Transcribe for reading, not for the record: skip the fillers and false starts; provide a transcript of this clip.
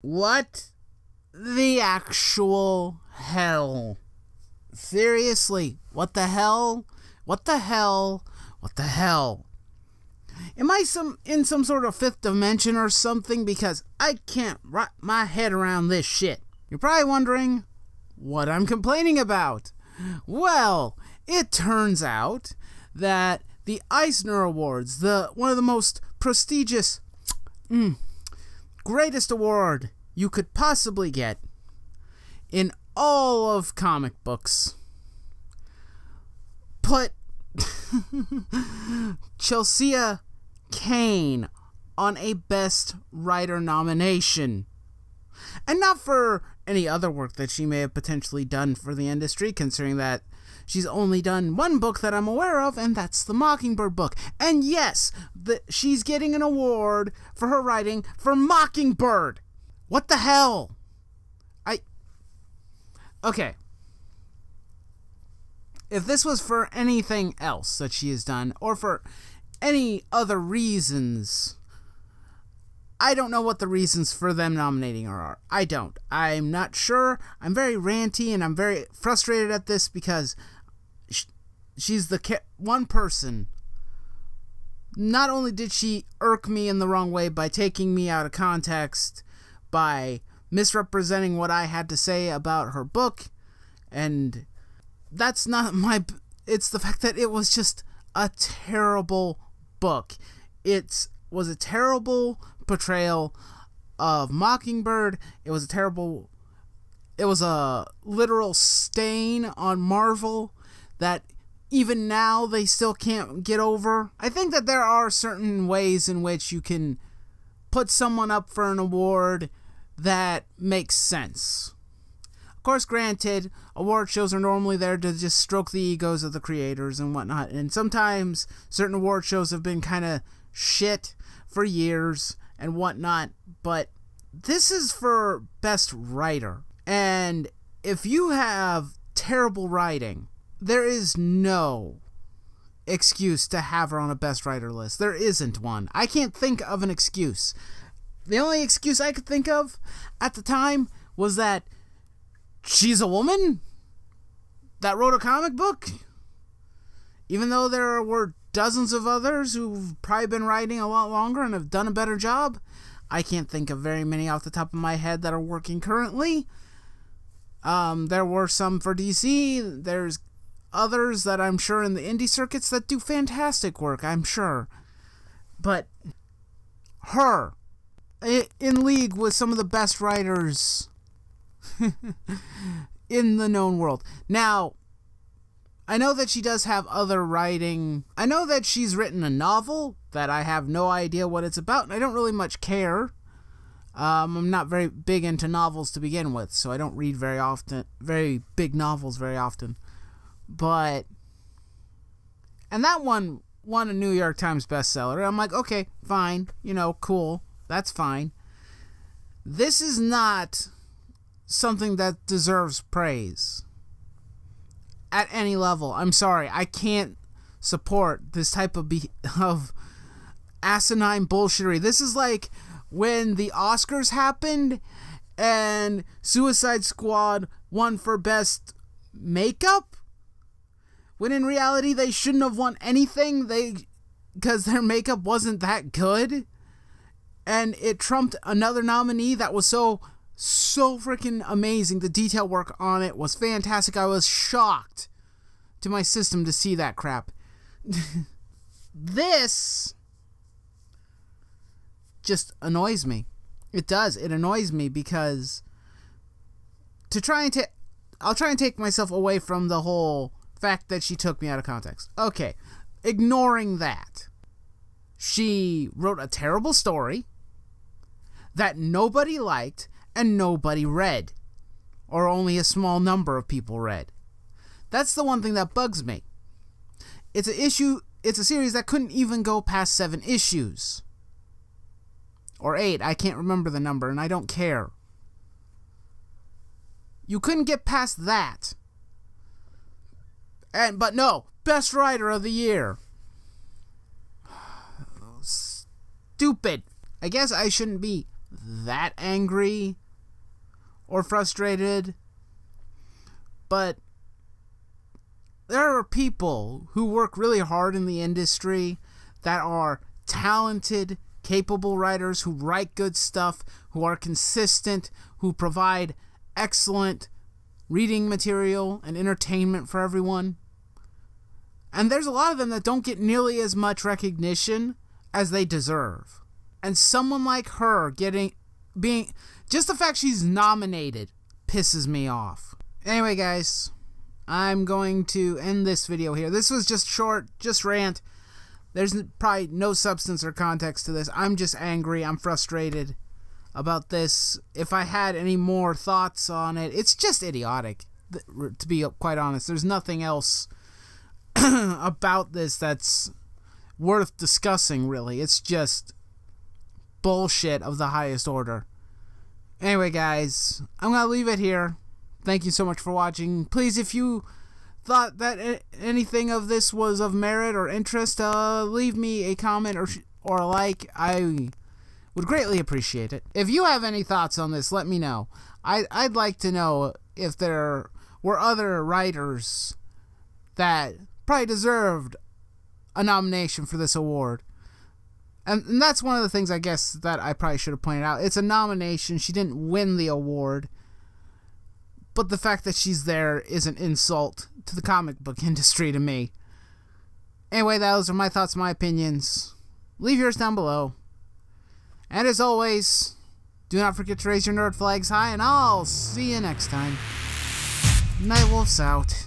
What the actual hell? Seriously, what the hell? What the hell? What the hell? Am I in some sort of fifth dimension or something? Because I can't wrap my head around this shit. You're probably wondering what I'm complaining about. Well, it turns out that the Eisner Awards, one of the most prestigious, greatest award you could possibly get in all of comic books, put Chelsea Cain on a Best Writer nomination. And not for any other work that she may have potentially done for the industry, considering that she's only done one book that I'm aware of, and that's the Mockingbird book. And yes, she's getting an award for her writing for Mockingbird. What the hell? Okay. If this was for anything else that she has done, or for any other reasons, I don't know what the reasons for them nominating her are. I don't. I'm not sure. I'm very ranty, and I'm very frustrated at this because she's the one person. Not only did she irk me in the wrong way by taking me out of context, by misrepresenting what I had to say about her book, and that's not it's the fact that it was just a terrible book. It was a terrible portrayal of Mockingbird. It was a literal stain on Marvel that even now they still can't get over. I think that there are certain ways in which you can put someone up for an award that makes sense. Of course, granted, award shows are normally there to just stroke the egos of the creators and whatnot, and sometimes certain award shows have been kind of shit for years and whatnot, but this is for Best Writer. And if you have terrible writing, there is no excuse to have her on a Best Writer list. There isn't one. I can't think of an excuse. The only excuse I could think of at the time was that she's a woman that wrote a comic book. Even though there were dozens of others who've probably been writing a lot longer and have done a better job, I can't think of very many off the top of my head that are working currently. There were some for DC. There's others that I'm sure in the indie circuits that do fantastic work, I'm sure. But her, in league with some of the best writers in the known world. Now, I know that she does have other writing. I know that she's written a novel that I have no idea what it's about, and I don't really much care. I'm not very big into novels to begin with, so I don't read very big novels very often. But, and that one won a New York Times bestseller. I'm like, okay, fine, cool, that's fine. This is not something that deserves praise at any level. I'm sorry, I can't support this type of asinine bullshittery. This is like when the Oscars happened and Suicide Squad won for best makeup, when in reality they shouldn't have won anything because their makeup wasn't that good, and it trumped another nominee that was so freaking amazing. The detail work on it was fantastic. I was shocked to my system to see that crap. This just annoys me. It does. It annoys me because I'll try and take myself away from the whole fact that she took me out of context. Okay, ignoring that, she wrote a terrible story that nobody liked and nobody read, or only a small number of people read. That's the one thing that bugs me. It's a series that couldn't even go past 7 issues. Or 8, I can't remember the number, and I don't care. You couldn't get past that. But no, Best Writer of the Year. Stupid. I guess I shouldn't be that angry or frustrated, but there are people who work really hard in the industry that are talented, capable writers who write good stuff, who are consistent, who provide excellent reading material and entertainment for everyone. And there's a lot of them that don't get nearly as much recognition as they deserve. And someone like her being just the fact she's nominated pisses me off. Anyway, guys, I'm going to end this video here. This was just short, just rant. There's probably no substance or context to this. I'm just angry. I'm frustrated about this. If I had any more thoughts on it, it's just idiotic, to be quite honest. There's nothing else about this that's worth discussing, really. It's just bullshit of the highest order. Anyway, guys, I'm going to leave it here. Thank you so much for watching. Please, if you thought that anything of this was of merit or interest, leave me a comment or a like. I would greatly appreciate it. If you have any thoughts on this, let me know. I'd like to know if there were other writers that probably deserved a nomination for this award. And that's one of the things I guess that I probably should have pointed out. It's a nomination. She didn't win the award. But the fact that she's there is an insult to the comic book industry to me. Anyway, those are my thoughts, my opinions. Leave yours down below. And as always, do not forget to raise your nerd flags high, and I'll see you next time. Nightwolf's out.